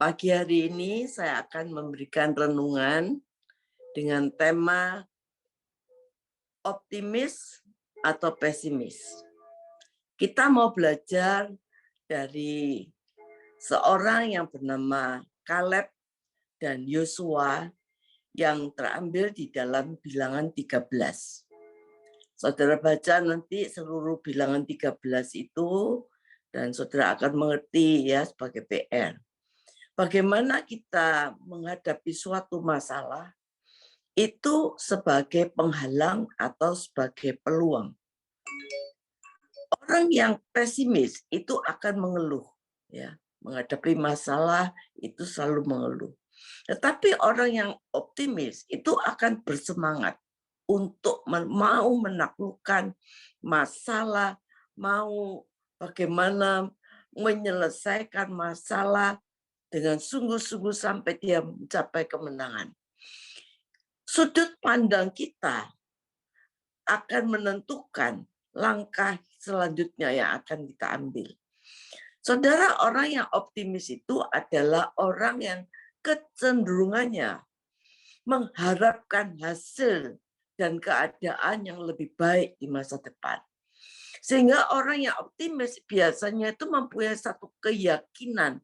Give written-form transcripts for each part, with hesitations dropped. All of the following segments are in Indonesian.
Pagi hari ini saya akan memberikan renungan dengan tema optimis atau pesimis. Kita mau belajar dari seorang yang bernama Kaleb dan Yosua yang terambil di dalam Bilangan 13. Saudara baca nanti seluruh Bilangan 13 itu dan saudara akan mengerti ya sebagai PR. Bagaimana kita menghadapi suatu masalah itu sebagai penghalang atau sebagai peluang. Orang yang pesimis itu akan mengeluh, ya, menghadapi masalah itu selalu mengeluh. Tetapi orang yang optimis itu akan bersemangat untuk mau menaklukkan masalah, mau bagaimana menyelesaikan masalah dengan sungguh-sungguh sampai dia mencapai kemenangan. Sudut pandang kita akan menentukan langkah selanjutnya yang akan kita ambil. Saudara, orang yang optimis itu adalah orang yang kecenderungannya mengharapkan hasil dan keadaan yang lebih baik di masa depan. Sehingga orang yang optimis biasanya itu mempunyai satu keyakinan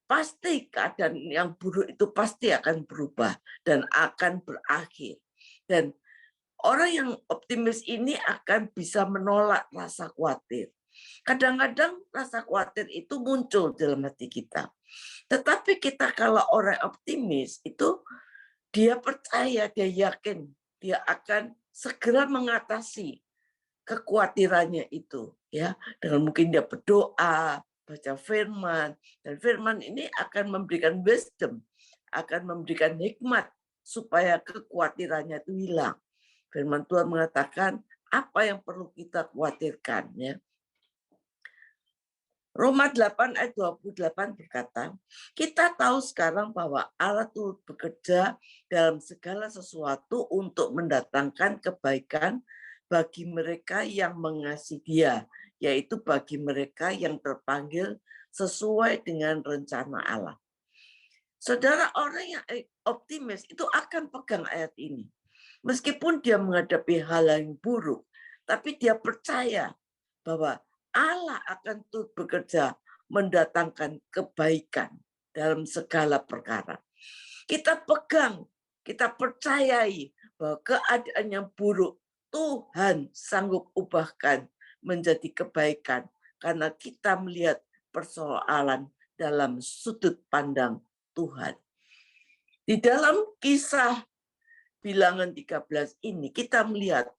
pasti keadaan yang buruk itu pasti akan berubah dan akan berakhir. Dan orang yang optimis ini akan bisa menolak rasa khawatir. Kadang-kadang rasa khawatir itu muncul dalam hati kita. Tetapi kita kalau orang optimis itu dia percaya, dia yakin, dia akan segera mengatasi kekhawatirannya itu, ya. Dengan mungkin dia berdoa, baca firman, dan firman ini akan memberikan wisdom, akan memberikan hikmat supaya kekhawatirannya itu hilang. Firman Tuhan mengatakan apa yang perlu kita khawatirkan, ya. Roma 8 ayat 28 berkata, kita tahu sekarang bahwa Allah turut bekerja dalam segala sesuatu untuk mendatangkan kebaikan bagi mereka yang mengasihi Dia, yaitu bagi mereka yang terpanggil sesuai dengan rencana Allah. Saudara, orang yang optimis itu akan pegang ayat ini. Meskipun dia menghadapi hal yang buruk, tapi dia percaya bahwa Allah akan turut bekerja mendatangkan kebaikan dalam segala perkara. Kita pegang, kita percayai bahwa keadaan yang buruk Tuhan sanggup ubahkan menjadi kebaikan karena kita melihat persoalan dalam sudut pandang Tuhan. Di dalam kisah Bilangan 13 ini kita melihat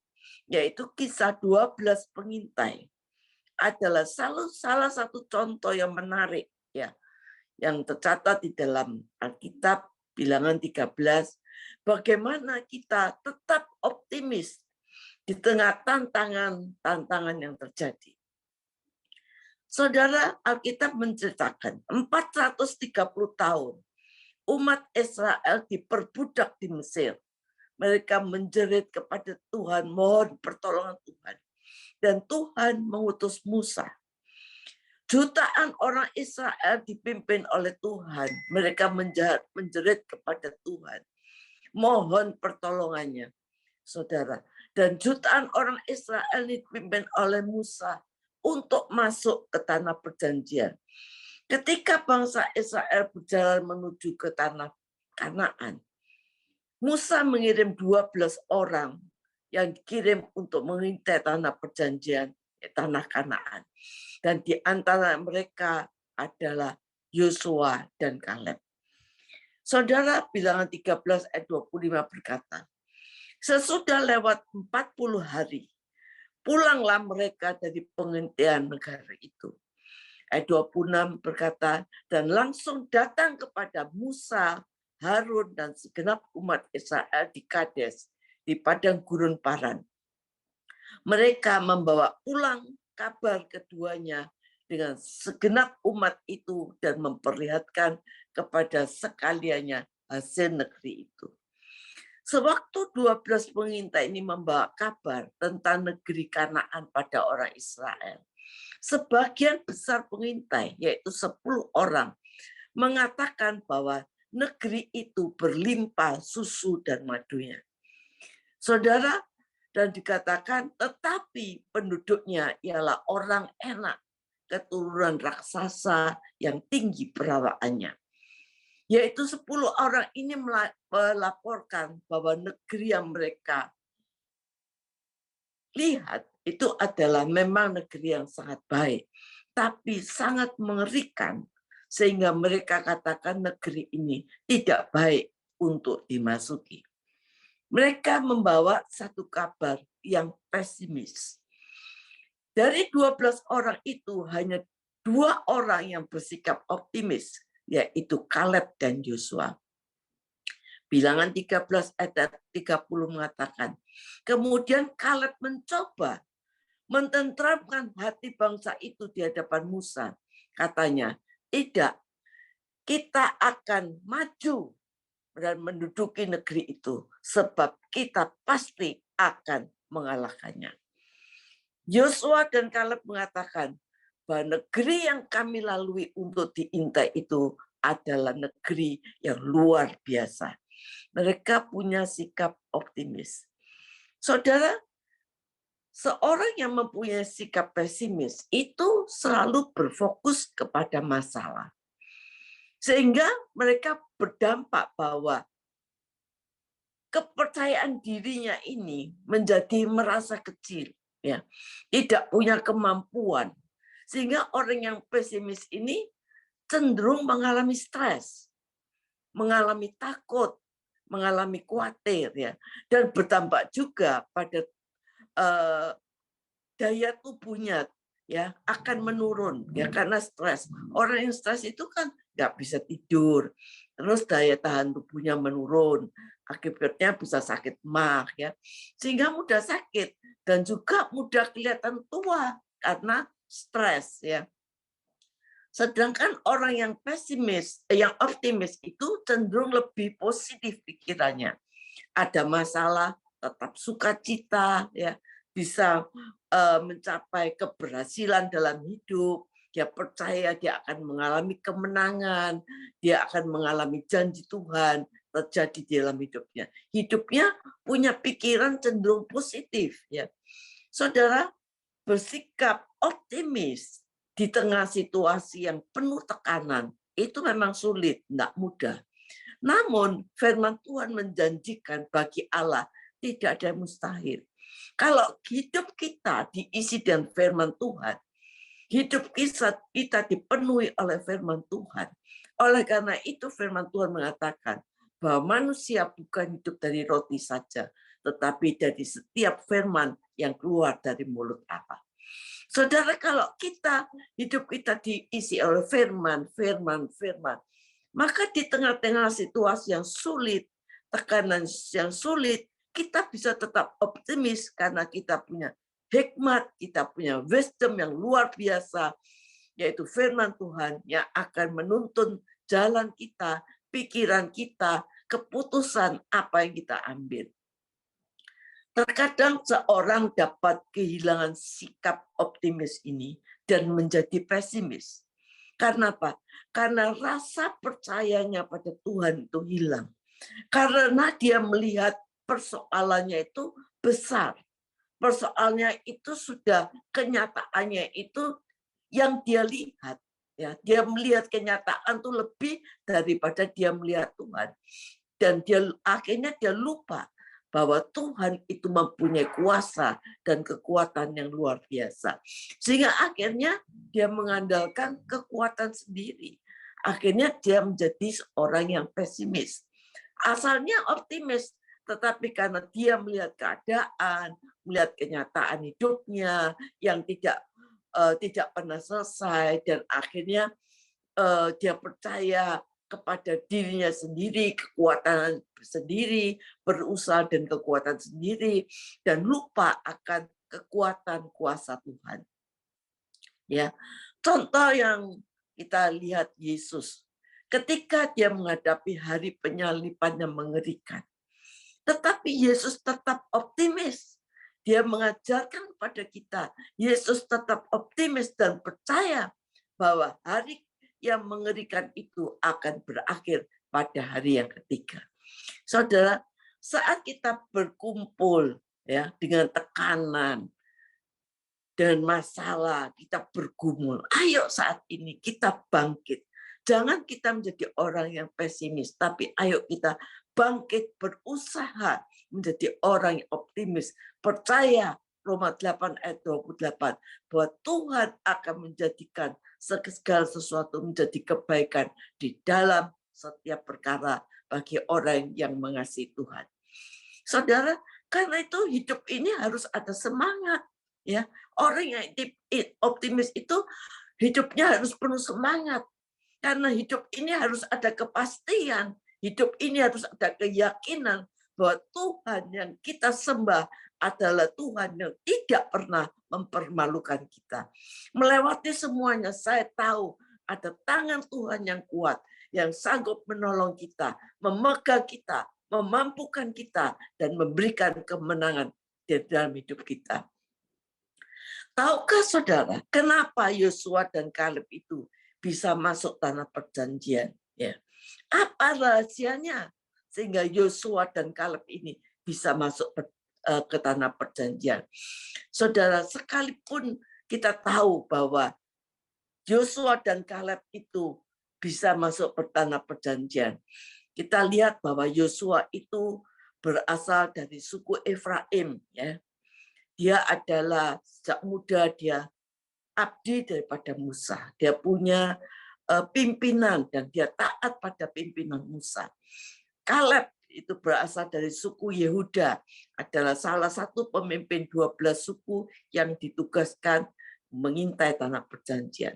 yaitu kisah 12 pengintai adalah salah satu contoh yang menarik ya yang tercatat di dalam Alkitab Bilangan 13 bagaimana kita tetap optimis di tengah tantangan yang terjadi. Saudara, Alkitab menceritakan 430 tahun umat Israel diperbudak di Mesir. Mereka menjerit kepada Tuhan, mohon pertolongan Tuhan. Dan Tuhan mengutus Musa. Jutaan orang Israel dipimpin oleh Tuhan. Mereka menjerit kepada Tuhan. Mohon pertolongannya, saudara. Dan jutaan orang Israel dipimpin oleh Musa untuk masuk ke tanah perjanjian. Ketika bangsa Israel berjalan menuju ke tanah Kanaan, Musa mengirim 12 orang yang dikirim untuk mengintai tanah perjanjian, tanah Kanaan. Dan di antara mereka adalah Yosua dan Kaleb. Saudara, Bilangan 13 ayat 25 berkata, sesudah lewat 40 hari, pulanglah mereka dari pengintaian negara itu. Ayat 26 berkata, dan langsung datang kepada Musa, Harun, dan segenap umat Israel di Kades, di padang gurun Paran. Mereka membawa pulang kabar keduanya dengan segenap umat itu dan memperlihatkan kepada sekaliannya hasil negeri itu. Sewaktu 12 pengintai ini membawa kabar tentang negeri Kanaan pada orang Israel, sebagian besar pengintai, yaitu 10 orang, mengatakan bahwa negeri itu berlimpah susu dan madunya. Saudara, dan dikatakan tetapi penduduknya ialah orang enak, keturunan raksasa yang tinggi perawaannya. Yaitu 10 orang ini melaporkan bahwa negeri yang mereka lihat itu adalah memang negeri yang sangat baik, tapi sangat mengerikan, sehingga mereka katakan negeri ini tidak baik untuk dimasuki. Mereka membawa satu kabar yang pesimis. Dari 12 orang itu hanya 2 orang yang bersikap optimis, yaitu Kaleb dan Yosua. Bilangan 13 ayat 30 mengatakan, kemudian Kaleb mencoba mententeramkan hati bangsa itu di hadapan Musa. Katanya, tidak, kita akan maju dan menduduki negeri itu, sebab kita pasti akan mengalahkannya. Yosua dan Kaleb mengatakan bahwa negeri yang kami lalui untuk diintai itu adalah negeri yang luar biasa. Mereka punya sikap optimis. Saudara, seorang yang mempunyai sikap pesimis itu selalu berfokus kepada masalah. Sehingga mereka berdampak bahwa kepercayaan dirinya ini menjadi merasa kecil, ya, tidak punya kemampuan. Sehingga orang yang pesimis ini cenderung mengalami stres, mengalami takut, mengalami khawatir, ya, dan berdampak juga pada daya tubuhnya, ya, akan menurun, ya, karena stres. Orang yang stres itu kan nggak bisa tidur, terus daya tahan tubuhnya menurun, akibatnya bisa sakit mah, ya, sehingga mudah sakit dan juga mudah kelihatan tua karena stres, ya. Sedangkan orang yang pesimis, yang optimis itu cenderung lebih positif pikirannya. Ada masalah, tetap sukacita, ya, bisa mencapai keberhasilan dalam hidup, dia percaya dia akan mengalami kemenangan, dia akan mengalami janji Tuhan terjadi di dalam hidupnya. Hidupnya punya pikiran cenderung positif, ya. Saudara, bersikap optimis di tengah situasi yang penuh tekanan itu memang sulit, tidak mudah. Namun firman Tuhan menjanjikan bagi Allah tidak ada yang mustahil. Kalau hidup kita diisi dengan firman Tuhan, hidup kita dipenuhi oleh firman Tuhan. Oleh karena itu firman Tuhan mengatakan bahwa manusia bukan hidup dari roti saja, tetapi dari setiap firman yang keluar dari mulut Allah. Saudara, kalau hidup kita diisi oleh firman, maka di tengah-tengah situasi yang sulit, tekanan yang sulit, kita bisa tetap optimis karena kita punya hikmat, kita punya wisdom yang luar biasa, yaitu firman Tuhan yang akan menuntun jalan kita, pikiran kita, keputusan apa yang kita ambil. Terkadang seorang dapat kehilangan sikap optimis ini dan menjadi pesimis. Karena apa? Karena rasa percayanya pada Tuhan itu hilang. Karena dia melihat persoalannya itu besar. Persoalannya itu sudah kenyataannya itu yang dia lihat. Ya, dia melihat kenyataan itu lebih daripada dia melihat Tuhan. Dan akhirnya dia lupa bahwa Tuhan itu mempunyai kuasa dan kekuatan yang luar biasa. Sehingga akhirnya dia mengandalkan kekuatan sendiri. Akhirnya dia menjadi orang yang pesimis. Asalnya optimis, tetapi karena dia melihat keadaan, melihat kenyataan hidupnya yang tidak pernah selesai, dan akhirnya dia percaya kepada dirinya sendiri, kekuatan sendiri, berusaha dan kekuatan sendiri, dan lupa akan kekuatan kuasa Tuhan. Ya, contoh yang kita lihat Yesus ketika dia menghadapi hari penyaliban yang mengerikan, tetapi Yesus tetap optimis. Dia mengajarkan kepada kita, Yesus tetap optimis dan percaya bahwa hari yang mengerikan itu akan berakhir pada hari yang ketiga. Saudara, saat kita berkumpul ya dengan tekanan dan masalah, kita bergumul, ayo saat ini kita bangkit. Jangan kita menjadi orang yang pesimis, tapi ayo kita bangkit, berusaha menjadi orang yang optimis, percaya Roma 8 ayat 28 bahwa Tuhan akan menjadikan segala sesuatu menjadi kebaikan di dalam setiap perkara bagi orang yang mengasihi Tuhan. Saudara, karena itu hidup ini harus ada semangat, ya. Orang yang optimis itu hidupnya harus penuh semangat. Karena hidup ini harus ada kepastian, hidup ini harus ada keyakinan bahwa Tuhan yang kita sembah adalah Tuhan yang tidak pernah mempermalukan kita. Melewati semuanya, saya tahu ada tangan Tuhan yang kuat, yang sanggup menolong kita, memegang kita, memampukan kita, dan memberikan kemenangan di dalam hidup kita. Tahukah saudara, kenapa Yosua dan Kaleb itu bisa masuk tanah perjanjian? Ya. Apa rahasianya sehingga Yosua dan Kaleb ini bisa masuk ke tanah perjanjian? Saudara, sekalipun kita tahu bahwa Yosua dan Kaleb itu bisa masuk ke tanah perjanjian, kita lihat bahwa Yosua itu berasal dari suku Efraim, ya. Dia adalah sejak muda dia abdi daripada Musa. Dia punya pimpinan dan dia taat pada pimpinan Musa. Kaleb itu berasal dari suku Yehuda, adalah salah satu pemimpin 12 suku yang ditugaskan mengintai tanah perjanjian.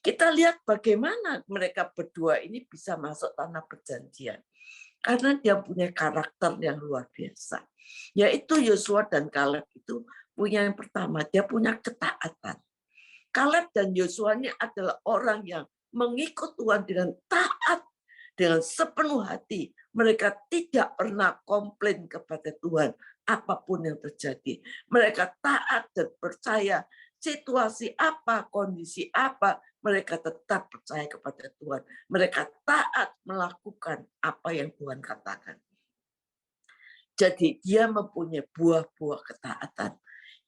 Kita lihat bagaimana mereka berdua ini bisa masuk tanah perjanjian. Karena dia punya karakter yang luar biasa. Yaitu Yosua dan Kaleb itu punya yang pertama, dia punya ketaatan. Kaleb dan Yosua ini adalah orang yang mengikut Tuhan dengan taat, dengan sepenuh hati. Mereka tidak pernah komplain kepada Tuhan apapun yang terjadi. Mereka taat dan percaya situasi apa, kondisi apa, mereka tetap percaya kepada Tuhan. Mereka taat melakukan apa yang Tuhan katakan. Jadi dia mempunyai buah-buah ketaatan.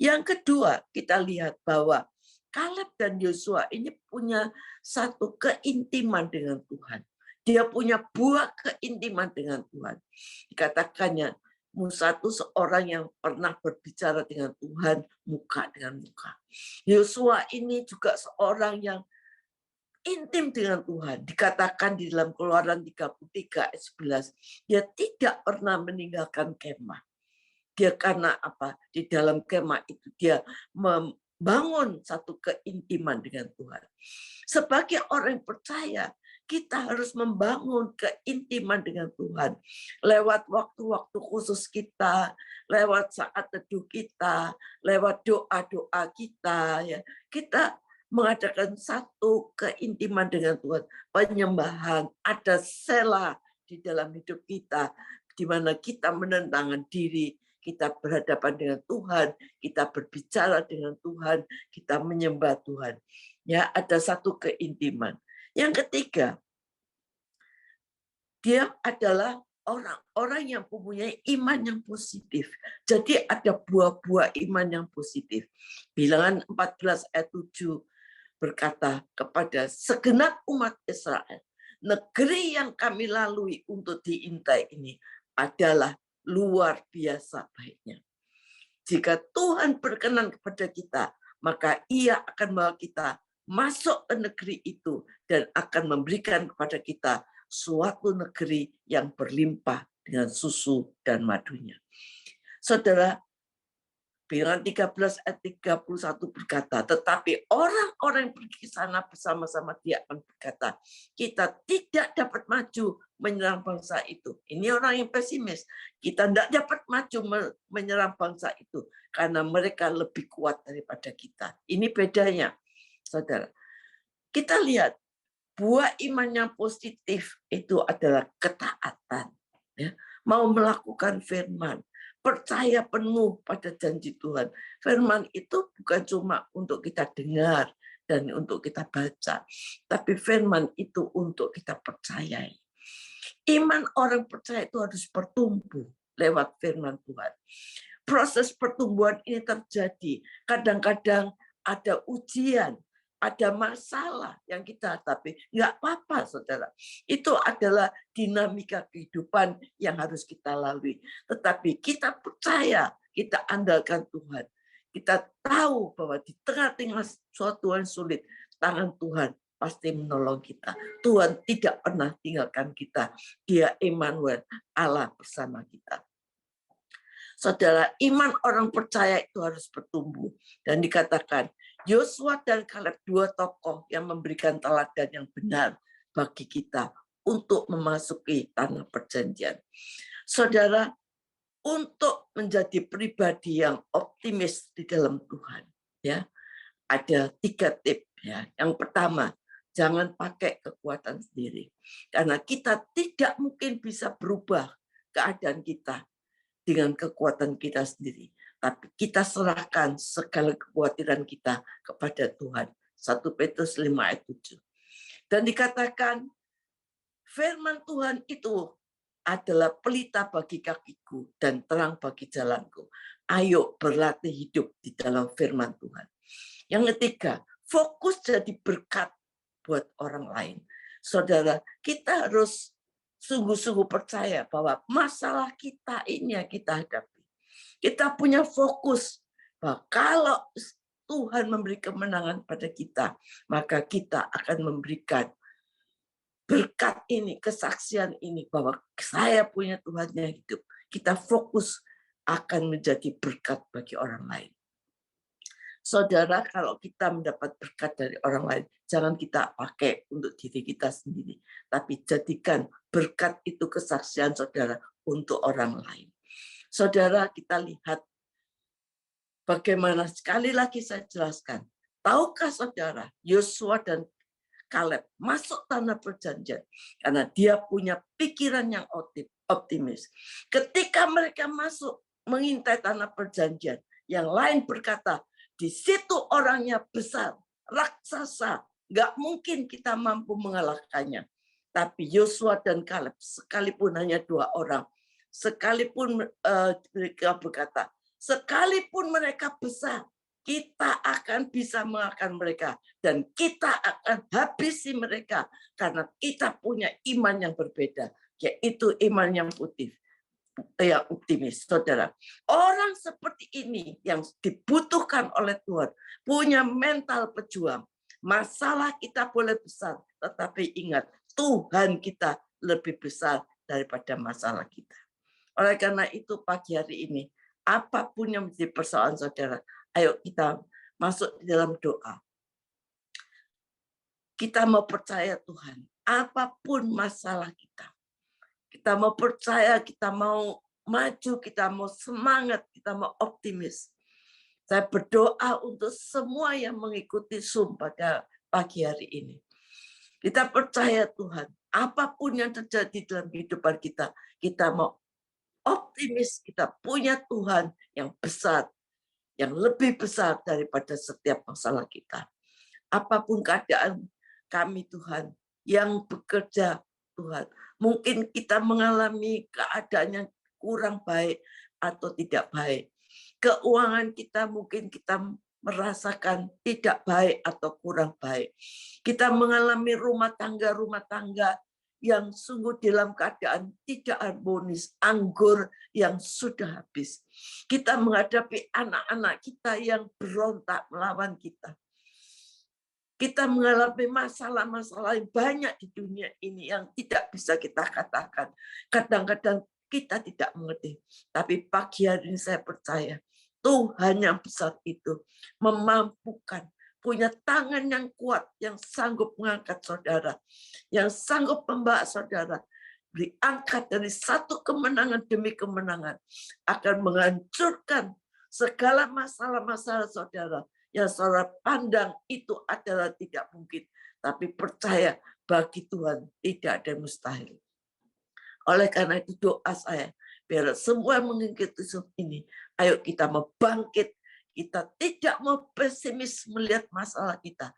Yang kedua, kita lihat bahwa Kaleb dan Yosua ini punya satu keintiman dengan Tuhan. Dia punya buah keintiman dengan Tuhan. Dikatakannya, Musa itu seorang yang pernah berbicara dengan Tuhan muka dengan muka. Yosua ini juga seorang yang intim dengan Tuhan. Dikatakan di dalam Keluaran 33 ayat 11, dia tidak pernah meninggalkan kemah. Dia karena apa? Di dalam kemah itu dia membangun satu keintiman dengan Tuhan. Sebagai orang yang percaya, kita harus membangun keintiman dengan Tuhan. Lewat waktu-waktu khusus kita, lewat saat teduh kita, lewat doa-doa kita, ya. Kita mengadakan satu keintiman dengan Tuhan, penyembahan, ada sela di dalam hidup kita, di mana kita menentangkan diri, kita berhadapan dengan Tuhan, kita berbicara dengan Tuhan, kita menyembah Tuhan. Ya, ada satu keintiman. Yang ketiga, dia adalah orang-orang yang mempunyai iman yang positif. Jadi ada buah-buah iman yang positif. Bilangan 14 ayat 7 berkata kepada segenap umat Israel, negeri yang kami lalui untuk diintai ini adalah luar biasa baiknya. Jika Tuhan berkenan kepada kita, maka Ia akan membawa kita masuk ke negeri itu dan akan memberikan kepada kita suatu negeri yang berlimpah dengan susu dan madunya. Saudara, Bilangan 13 ayat 31 berkata, tetapi orang-orang yang pergi ke sana bersama-sama dia akan berkata, kita tidak dapat maju menyerang bangsa itu. Ini orang yang pesimis. Kita tidak dapat maju menyerang bangsa itu karena mereka lebih kuat daripada kita. Ini bedanya, saudara. Kita lihat, buah iman yang positif itu adalah ketaatan. Ya. Mau melakukan firman. Percaya penuh pada janji Tuhan. Firman itu bukan cuma untuk kita dengar dan untuk kita baca. Tapi firman itu untuk kita percayai. Iman orang percaya itu harus bertumbuh lewat firman Tuhan. Proses pertumbuhan ini terjadi. Kadang-kadang ada ujian, ada masalah yang kita hadapi. Enggak apa-apa, saudara. Itu adalah dinamika kehidupan yang harus kita lalui. Tetapi kita percaya, kita andalkan Tuhan. Kita tahu bahwa di tengah-tengah suatu yang sulit, tangan Tuhan pasti menolong kita. Tuhan tidak pernah tinggalkan kita. Dia Immanuel, Allah bersama kita. Saudara, iman orang percaya itu harus bertumbuh. Dan dikatakan, Yosua dan Kaleb, dua tokoh yang memberikan teladan yang benar bagi kita untuk memasuki tanah perjanjian. Saudara, untuk menjadi pribadi yang optimis di dalam Tuhan, ya, ada 3 tips. Ya. Yang pertama, jangan pakai kekuatan sendiri. Karena kita tidak mungkin bisa berubah keadaan kita dengan kekuatan kita sendiri. Tapi kita serahkan segala kekhawatiran kita kepada Tuhan. 1 Petrus 5 ayat 7. Dan dikatakan, firman Tuhan itu adalah pelita bagi kakiku dan terang bagi jalanku. Ayo berlatih hidup di dalam firman Tuhan. Yang ketiga, fokus jadi berkat buat orang lain. Saudara, kita harus sungguh-sungguh percaya bahwa masalah kita ini yang kita hadapi. Kita punya fokus bahwa kalau Tuhan memberi kemenangan pada kita, maka kita akan memberikan berkat ini, kesaksian ini, bahwa saya punya Tuhan yang hidup. Kita fokus akan menjadi berkat bagi orang lain. Saudara, kalau kita mendapat berkat dari orang lain, jangan kita pakai untuk diri kita sendiri. Tapi jadikan berkat itu kesaksian saudara untuk orang lain. Saudara, kita lihat bagaimana, sekali lagi saya jelaskan. Tahukah saudara, Yosua dan Kaleb masuk tanah perjanjian karena dia punya pikiran yang optimis. Ketika mereka masuk mengintai tanah perjanjian, yang lain berkata, di situ orangnya besar, raksasa, nggak mungkin kita mampu mengalahkannya. Tapi Yosua dan Kaleb, sekalipun hanya 2 orang, sekalipun mereka berkata, sekalipun mereka besar, kita akan bisa mengalahkan mereka dan kita akan habisi mereka karena kita punya iman yang berbeda, yaitu iman yang putih, yang optimis. Saudara, orang seperti ini yang dibutuhkan oleh Tuhan, punya mental pejuang. Masalah kita boleh besar, tetapi ingat, Tuhan kita lebih besar daripada masalah kita. Oleh karena itu pagi hari ini, apapun yang menjadi persoalan saudara, ayo kita masuk di dalam doa. Kita mau percaya Tuhan, apapun masalah kita. Kita mau percaya, kita mau maju, kita mau semangat, kita mau optimis. Saya berdoa untuk semua yang mengikuti Zoom pada pagi hari ini. Kita percaya Tuhan, apapun yang terjadi dalam kehidupan kita, kita mau optimis, kita punya Tuhan yang besar, yang lebih besar daripada setiap masalah kita. Apapun keadaan kami Tuhan, yang bekerja Tuhan, mungkin kita mengalami keadaan yang kurang baik atau tidak baik. Keuangan kita mungkin kita merasakan tidak baik atau kurang baik. Kita mengalami rumah tangga yang sungguh dalam keadaan tidak harmonis, anggur yang sudah habis. Kita menghadapi anak-anak kita yang berontak melawan kita. Kita mengalami masalah-masalah yang banyak di dunia ini yang tidak bisa kita katakan. Kadang-kadang kita tidak mengerti. Tapi pagi hari ini saya percaya, Tuhan yang besar itu memampukan, punya tangan yang kuat, yang sanggup mengangkat saudara, yang sanggup membawa saudara diangkat dari satu kemenangan demi kemenangan, akan menghancurkan segala masalah-masalah saudara yang saudara pandang itu adalah tidak mungkin, tapi percaya bagi Tuhan tidak ada yang mustahil. Oleh karena itu doa saya, biar semua yang mengikuti ini, ayo kita mau bangkit, Kita tidak mau pesimis melihat masalah kita.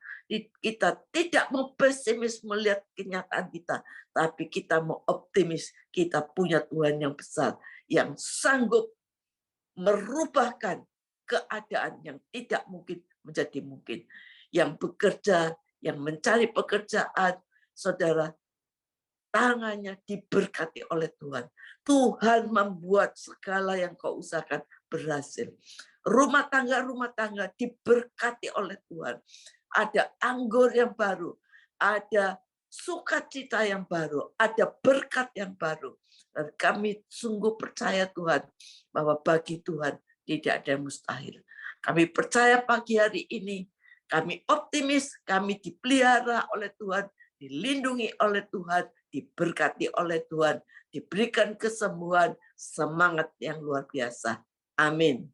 Kita tidak mau pesimis melihat kenyataan kita. Tapi kita mau optimis. Kita punya Tuhan yang besar. Yang sanggup merubahkan keadaan yang tidak mungkin menjadi mungkin. Yang bekerja, yang mencari pekerjaan, saudara, tangannya diberkati oleh Tuhan. Tuhan membuat segala yang kau usahakan berhasil. Rumah tangga diberkati oleh Tuhan. Ada anggur yang baru, ada sukacita yang baru, ada berkat yang baru. Dan kami sungguh percaya Tuhan, bahwa bagi Tuhan tidak ada yang mustahil. Kami percaya pagi hari ini, kami optimis, kami dipelihara oleh Tuhan, dilindungi oleh Tuhan, diberkati oleh Tuhan, diberikan kesembuhan, semangat yang luar biasa. Amin.